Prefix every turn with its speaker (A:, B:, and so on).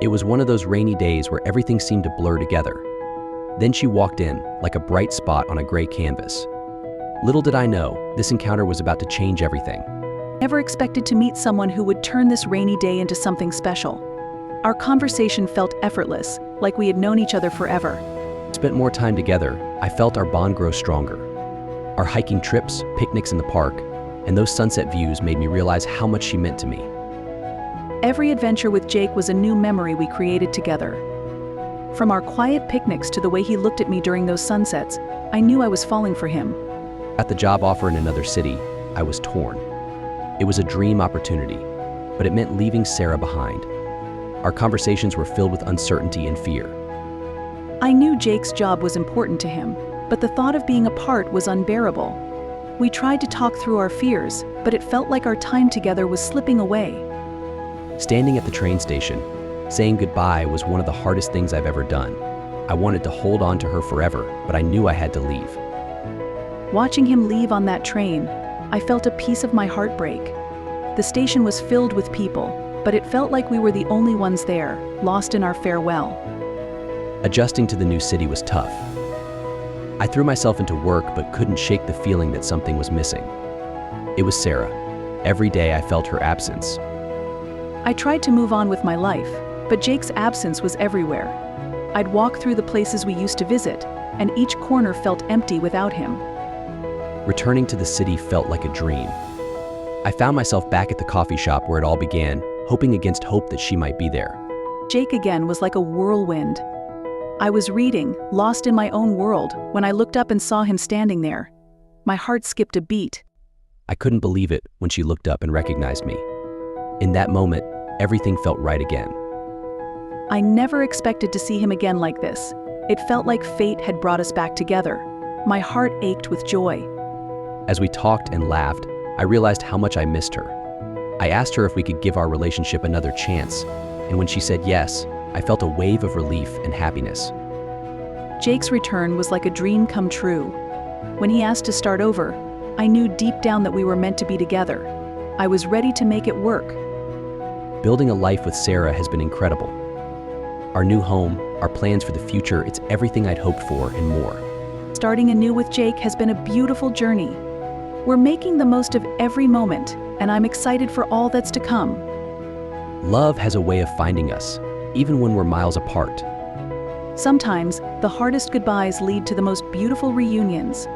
A: It was one of those rainy days where everything seemed to blur together. Then she walked in, like a bright spot on a gray canvas. Little did I know, this encounter was about to change everything.
B: Never expected to meet someone who would turn this rainy day into something special. Our conversation felt effortless, like we had known each other forever.
A: Spent more time together, I felt our bond grow stronger. Our hiking trips, picnics in the park, and those sunset views made me realize how much she meant to me.
B: Every adventure with Jake was a new memory we created together. From our quiet picnics to the way he looked at me during those sunsets, I knew I was falling for him.
A: At the job offer in another city, I was torn. It was a dream opportunity, but it meant leaving Sarah behind. Our conversations were filled with uncertainty and fear.
B: I knew Jake's job was important to him, but the thought of being apart was unbearable. We tried to talk through our fears, but it felt like our time together was slipping away.
A: Standing at the train station, saying goodbye was one of the hardest things I've ever done. I wanted to hold on to her forever, but I knew I had to leave.
B: Watching him leave on that train, I felt a piece of my heart break. The station was filled with people, but it felt like we were the only ones there, lost in our farewell.
A: Adjusting to the new city was tough. I threw myself into work but couldn't shake the feeling that something was missing. It was Sarah. Every day I felt her absence.
B: I tried to move on with my life, but Jake's absence was everywhere. I'd walk through the places we used to visit, and each corner felt empty without him.
A: Returning to the city felt like a dream. I found myself back at the coffee shop where it all began, hoping against hope that she might be there.
B: Jake again was like a whirlwind. I was reading, lost in my own world, when I looked up and saw him standing there. My heart skipped a beat.
A: I couldn't believe it when she looked up and recognized me. In that moment, everything felt right again.
B: I never expected to see him again like this. It felt like fate had brought us back together. My heart ached with joy.
A: As we talked and laughed, I realized how much I missed her. I asked her if we could give our relationship another chance, and when she said yes, I felt a wave of relief and happiness.
B: Jake's return was like a dream come true. When he asked to start over, I knew deep down that we were meant to be together. I was ready to make it work.
A: Building a life with Sarah has been incredible. Our new home, our plans for the future, it's everything I'd hoped for and more.
B: Starting anew with Jake has been a beautiful journey. We're making the most of every moment, and I'm excited for all that's to come.
A: Love has a way of finding us, even when we're miles apart.
B: Sometimes, the hardest goodbyes lead to the most beautiful reunions.